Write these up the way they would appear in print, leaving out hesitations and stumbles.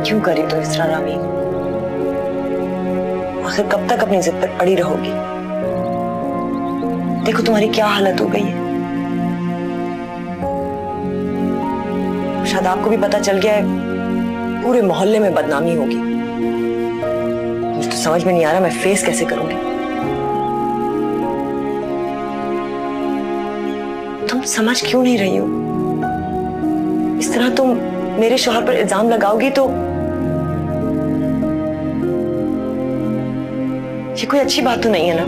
क्यों करी तो इस तरह रामीन? आखिर कब तक अपनी जिद पर अड़ी रहोगी? देखो तुम्हारी क्या हालत हो गई है। शायद आपको भी पता चल गया है, पूरे मोहल्ले में बदनामी होगी। मुझे तो समझ में नहीं आ रहा मैं फेस कैसे करूंगी। तुम समझ क्यों नहीं रही हो? इस तरह तुम मेरे शौहर पर इल्जाम लगाओगी तो ये कोई अच्छी बात तो नहीं है ना।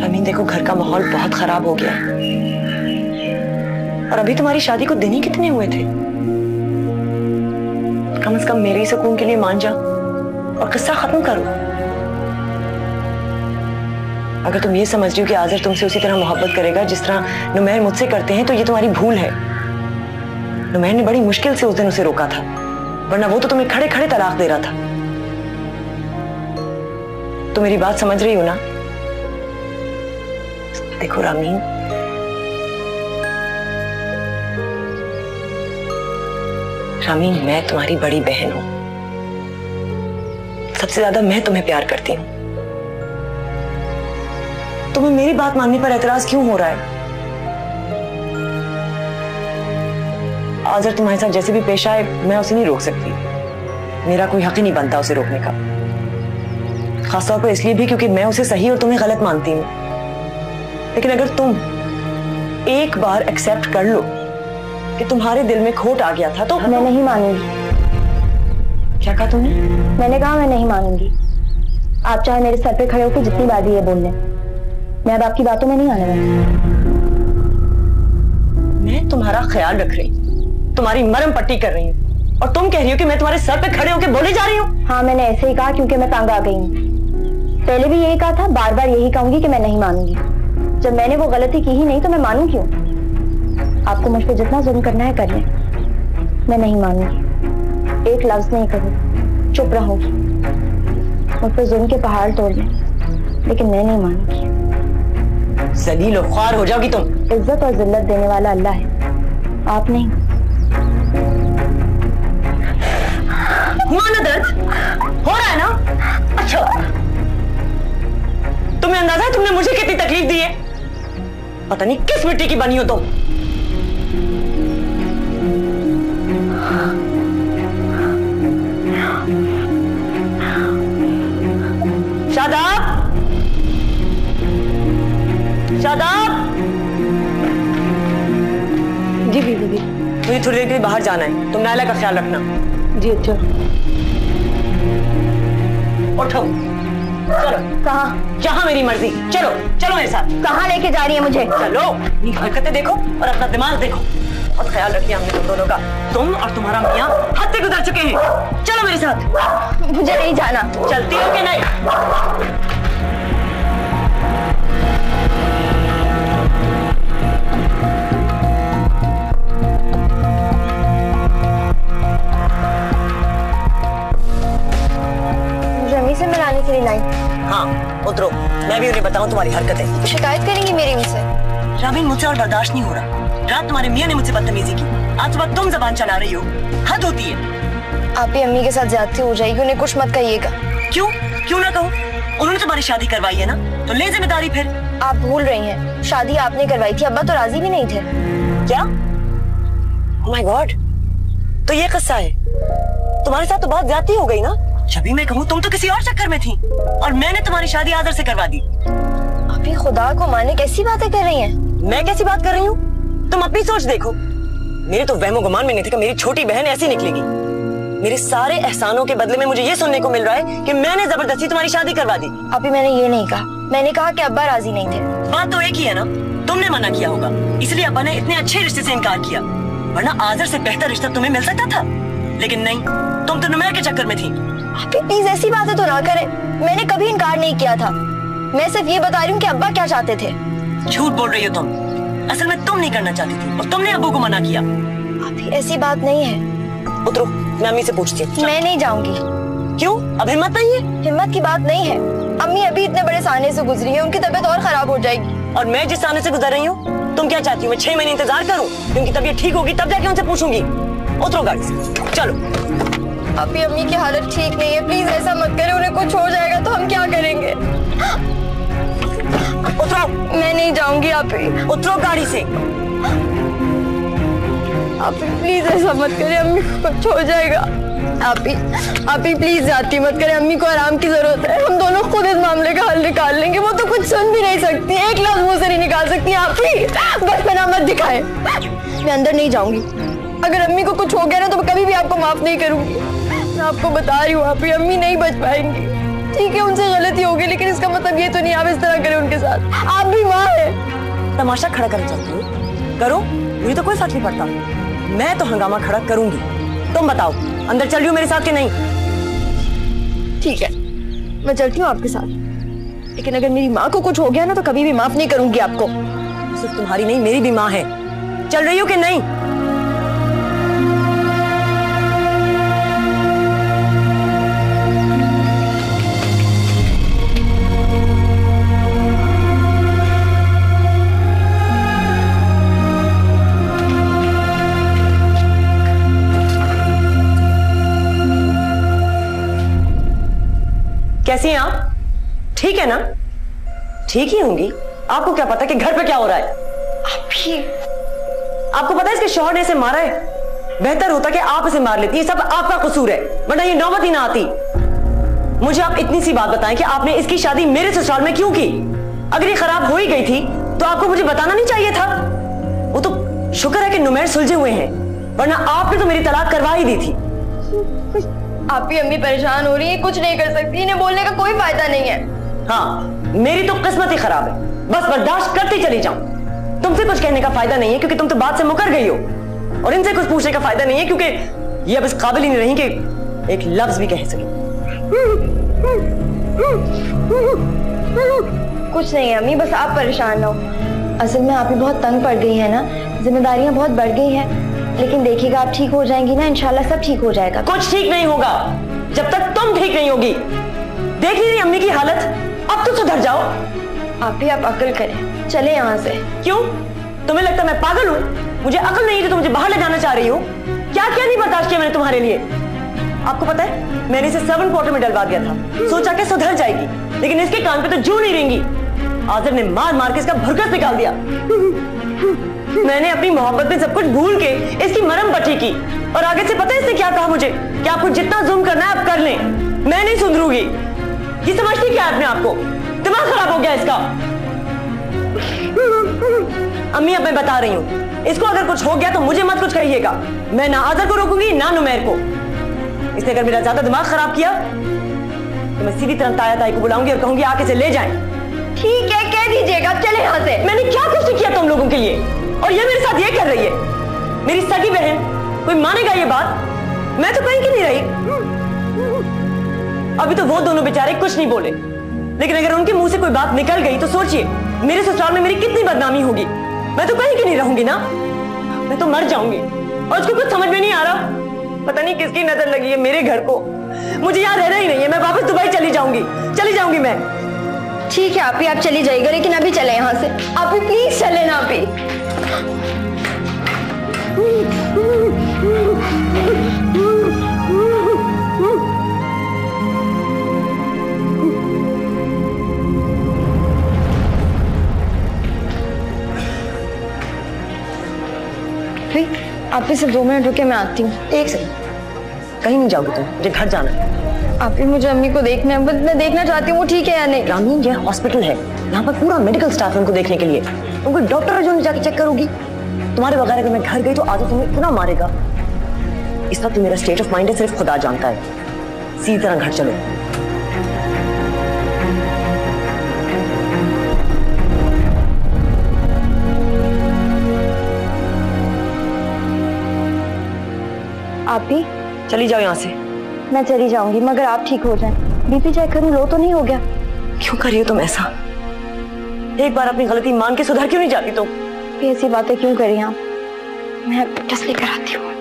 रामीन देखो, घर का माहौल बहुत खराब हो गया है और अभी तुम्हारी शादी को दिन ही कितने हुए थे। कम से कम मेरे ही सुकून के लिए मान जाओ और किस्सा खत्म करो। अगर तुम ये समझ रही हो कि आज़र तुमसे उसी तरह मोहब्बत करेगा जिस तरह नुमैर मुझसे करते हैं, तो ये तुम्हारी भूल है। नुमैर ने बड़ी मुश्किल से उस दिन उसे रोका था, वरना वो तो तुम्हें खड़े खड़े तलाक दे रहा था। तो मेरी बात समझ रही हो ना? देखो रामीन, मैं तुम्हारी बड़ी बहन हूं। सबसे ज्यादा मैं तुम्हें प्यार करती हूं। तुम्हें मेरी बात मानने पर एतराज क्यों हो रहा है? आज़र तुम्हारे साथ जैसे भी पेश आए, मैं उसे नहीं रोक सकती। मेरा कोई हक ही नहीं बनता उसे रोकने का, खासतौर पर इसलिए भी क्योंकि मैं उसे सही और तुम्हें गलत मानती हूँ। लेकिन अगर तुम एक बार एक्सेप्ट कर लो कि तुम्हारे दिल में खोट आ गया था तो मैं नहीं मानूंगी। क्या कहा तुमने? मैंने कहा मैं नहीं मानूंगी। आप चाहे मेरे सर पे खड़े होकर जितनी बात ये बोल लें, मैं अब आपकी बातों में नहीं आने वाली। मैं तुम्हारा ख्याल रख रही हूँ, तुम्हारी मरहम पट्टी कर रही हूँ, और तुम कह रही हो कि मैं तुम्हारे सर पे खड़े होकर बोले जा रही हूँ? हाँ, मैंने ऐसे ही कहा क्योंकि मैं तंग आ गई हूँ। पहले भी यही कहा था, बार बार यही कहूंगी कि मैं नहीं मानूंगी। जब मैंने वो गलती की ही नहीं तो मैं मानूं क्यों? आपको मुझ पर जितना जुल्म करना है कर लें, मैं नहीं मानूंगी। एक लफ्ज नहीं कहूंगी, चुप रहूंगी। मुझ पर जुल्म के पहाड़ तोड़ लें, लेकिन मैं नहीं मानूंगी। ज़लील और ख्वार हो जाओगी तुम। इज्जत और जिल्लत देने वाला अल्लाह है, आप नहीं। हुआ ना दर्द? हो रहा है ना? अच्छा, तुम्हें अंदाजा है तुमने मुझे कितनी तकलीफ दी है? पता नहीं किस मिट्टी की बनी हो तुम। शादाब, शादाब। जी बीबी। मुझे थोड़ी देर के लिए बाहर जाना है, तुम नाला का ख्याल रखना। जी अच्छा। उठो, चलो। कहाँ? जहाँ मेरी मर्जी। चलो चलो मेरे साथ। कहाँ लेके जा रही है मुझे? चलो, अपनी हरकतें देखो और अपना दिमाग देखो, और ख्याल रखिए हमने तुम दोनों का। तुम और तुम्हारा मियाँ हद से गुजर चुके हैं। चलो मेरे साथ। मुझे नहीं जाना। चलती हो कि नहीं? से मिलाने के लिए लाई। हाँ उतरो, मैं भी उन्हें बताऊं तुम्हारी हरकतें। शिकायत करेंगी मेरी उनसे? रामीन मुझसे और बर्दाश्त नहीं हो रहा। रात तुम्हारे मियाँ ने मुझसे बदतमीजी की, आज सुबह तुम जबान चला रही हो। हद होती है। आप भी अम्मी के साथ ज्यादती हो जाएगी, उन्हें कुछ मत कहिएगा। क्यों? क्यों ना कहूँ? उन्होंने तुम्हारी शादी करवाई है ना, तो ले जिम्मेदारी फिर। आप भूल रही हैं, शादी आपने करवाई थी, अब्बा तो राजी भी नहीं थे। क्या? ओह माय गॉड, तो ये किस्सा है। तुम्हारे साथ तो बहुत ज्यादती हो गई ना। जब भी मैं कहूँ तुम तो किसी और चक्कर में थी, और मैंने तुम्हारी शादी आदर से करवा दी। अभी खुदा को माने कैसी बातें कर रही हैं? मैं कैसी बात कर रही हूँ? तुम अपनी सोच देखो। मेरे तो वहमो गुमान में नहीं था कि मेरी छोटी बहन ऐसी निकलेगी। मेरे सारे एहसानों के बदले में मुझे ये सुनने को मिल रहा है कि मैंने जबरदस्ती तुम्हारी शादी करवा दी। अभी मैंने ये नहीं कहा, मैंने कहा कि अब्बा राजी नहीं थे। बात तो एक ही है ना, तुमने मना किया होगा, इसलिए अब्बा ने इतने अच्छे रिश्ते से इनकार किया। वरना आज़र से बेहतर रिश्ता तुम्हें मिल सकता था, लेकिन नहीं, तुम तो नुमैर के चक्कर में थी। आप प्लीज ऐसी बातें तो ना करें, मैंने कभी इनकार नहीं किया था। मैं सिर्फ ये बता रही हूँ कि अब्बा क्या चाहते थे। झूठ बोल रही हो तुम। असल में तुम नहीं करना चाहती थी और तुमने अब्बू को मना किया। अभी ऐसी बात नहीं है। उतरो, मैं अम्मी से पूछती हूँ। मैं नहीं जाऊंगी। क्यों? अब हिम्मत नहीं है? हिम्मत की बात नहीं है, अम्मी अभी इतने बड़े साने से गुजरी है, उनकी तबीयत और खराब हो जाएगी। और मैं जिस साने से गुजर रही हूँ, तुम तुम क्या चाहती हो, मैं 6 महीने इंतजार करूं? क्योंकि तबीयत ठीक होगी तब जाके उनसे पूछूंगी। उतरो गाड़ी से, चलो। अभी अम्मी की हालत ठीक नहीं है, प्लीज ऐसा मत करें, उन्हें कुछ हो जाएगा तो हम क्या करेंगे? उतरो। मैं नहीं जाऊंगी। आप उतरो गाड़ी से। आप प्लीज ऐसा मत करें, अम्मी को कुछ हो जाएगा। आप ही प्लीज जाती मत करें, अम्मी को आराम की जरूरत है। हम दोनों खुद इस मामले का हल निकाल लेंगे। वो तो कुछ सुन भी नहीं सकती, एक लफ्ज मुंह से नहीं निकाल सकती। आप ही बस बना मत दिखाए। मैं अंदर नहीं जाऊंगी। अगर अम्मी को कुछ हो गया ना तो मैं कभी भी आपको माफ नहीं करूंगी। मैं आपको बता रही हूँ, आप ही अम्मी नहीं बच पाएंगी। ठीक है, उनसे गलती होगी, लेकिन इसका मतलब ये तो नहीं आप इस तरह करें उनके साथ। आप भी माँ है। तमाशा खड़ा करना चाहती हो? करो, मुझे तो कोई फर्क नहीं पड़ता। मैं तो हंगामा खड़ा करूंगी। तुम बताओ, अंदर चल रही हो मेरे साथ कि नहीं? ठीक है, मैं चलती हूँ आपके साथ, लेकिन अगर मेरी माँ को कुछ हो गया ना तो कभी भी माफ नहीं करूंगी आपको। सिर्फ तुम्हारी नहीं, मेरी भी माँ है। चल रही हो कि नहीं? कैसी हैं आप? ठीक है ना? ठीक ही होंगी। आपको क्या पता कि घर पे क्या हो रहा है? आपको पता है इसके शौहर ने इसे मारा है? बेहतर होता कि आप इसे मार लेती। ये सब आपका कसूर है, वरना ये नौबत ही ना आती। मुझे आप इतनी सी बात बताएं कि आपने इसकी शादी मेरे ससुराल में क्यों की? अगर ये खराब हो ही गई थी तो आपको मुझे बताना नहीं चाहिए था। वो तो शुक्र है कि नुमैर सुलझे हुए हैं, वरना आपने तो मेरी तलाक करवा ही दी थी। आप ही अम्मी परेशान हो रही है, कुछ नहीं कर सकती। इन्हें बोलने का कोई फायदा नहीं है। हाँ, मेरी तो किस्मत ही खराब है, बस बर्दाश्त करती चली जाऊं। तुमसे कुछ कहने का फायदा नहीं है क्योंकि तुम तो बात से मुकर गई हो, और इनसे कुछ पूछने का फायदा नहीं है क्योंकि ये अब इस काबिल ही नहीं रही कि एक लफ्ज भी कह सके। कुछ नहीं है अम्मी, बस आप परेशान ना हो। असल में आप ही बहुत तंग पड़ गई है ना, जिम्मेदारियां बहुत बढ़ गई हैं। लेकिन देखिएगा, आप ठीक हो जाएंगी ना, इंशाल्लाह सब ठीक हो जाएगा। कुछ ठीक नहीं होगा जब तक तुम ठीक नहीं होगी। देख लीजिए अम्मी की हालत, अब तो सुधर जाओ। आप ही आप अक्ल करें, चले यहाँ से। क्यों? तुम्हें लगता मैं पागल हूँ? मुझे अक्ल नहीं है तो तुम मुझे बाहर ले जाना चाह रही हो? क्या क्या नहीं बर्दाश्त किया मैंने तुम्हारे लिए। आपको पता है, मैंने इसे 7 क्वार्टर में डलवा दिया था, सोचा कि सुधर जाएगी, लेकिन इसके कान पे तो जू नहीं रेंगी। आजिर ने मार मार के इसका भरकस निकाल दिया। मैंने अपनी मोहब्बत में सब कुछ भूल के इसकी मरहम पट्टी की, और आगे से पता है इसने क्या कहा मुझे कि आपको जितना जुल्म करना है आप कर लें, मैं नहीं सुधरूंगी। ये समझती क्या है अपने आप को? दिमाग खराब हो गया इसका। अम्मी, अब मैं बता रही हूँ, इसको अगर कुछ हो गया तो मुझे मत कुछ कहिएगा। मैं ना आज़र को रोकूंगी ना नुमैर को। इसने अगर मेरा ज्यादा दिमाग खराब किया तो मैं सीधी तरह ताया ताई को बुलाऊंगी और कहूंगी आके से ले जाएं। ठीक है, कह दीजिएगा, चले यहाँ से। मैंने क्या कुछ नहीं किया तुम लोगों के लिए, और ये मेरे साथ ये कर रही है। मेरी सगी बहन, कोई मानेगा ये बात? मैं तो कहीं की नहीं रही। अभी तो वो दोनों बेचारे कुछ नहीं बोले, लेकिन अगर उनके मुंह से कोई बात निकल गई तो सोचिए मेरे ससुराल में मेरी कितनी बदनामी होगी। मैं तो कहीं की नहीं रहूंगी ना, मैं तो मर जाऊंगी। और उसको कुछ समझ में नहीं आ रहा, पता नहीं किसकी नजर लगी है मेरे घर को। मुझे यहाँ रहना ही नहीं है, मैं वापस दुबई चली जाऊंगी मैं। ठीक है आप ही, आप चली जाइएगा, लेकिन अभी चले यहाँ से। आप ही प्लीज चले ना। आप ही आप ही सिर्फ 2 मिनट रुके, मैं आती हूँ। 1 सेकंड, कहीं नहीं जाओगे तुम, मुझे घर जाना है। आप ही मुझे अम्मी को देखना है, मैं देखना चाहती हूँ वो ठीक है या नहीं। रामी, ये हॉस्पिटल है, यहाँ पर पूरा मेडिकल स्टाफ है उनको देखने के लिए। तुम कोई डॉक्टर है जो जाके चेक करोगी? तुम्हारे बगैर अगर मैं घर गई तो आदत तुम्हें इतना मारेगा। इस वक्त मेरा स्टेट ऑफ माइंड है सिर्फ खुदा जानता है। सीधी तरह घर चलो। आप ही चली जाओ यहाँ से। मैं चली जाऊंगी, मगर आप ठीक हो जाएं। बीपी चेक करूं, लो तो नहीं हो गया? क्यों कर रही हो तुम ऐसा? एक बार अपनी गलती मान के सुधर क्यों नहीं जाती तुम? ऐसी बातें क्यों करी आप? मैं टेस्ट लेकर आती हूँ।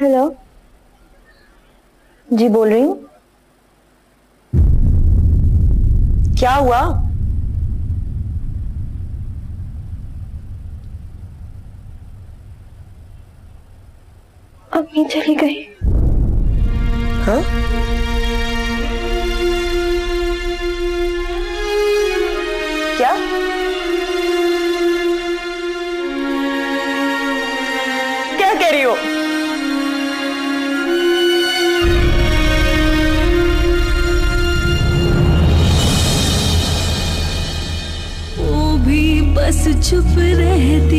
हेलो जी, बोल रही हूँ। क्या हुआ? अम्मी चली गई। हाँ? क्या? क्या कह रही हो? वो भी बस चुप रहती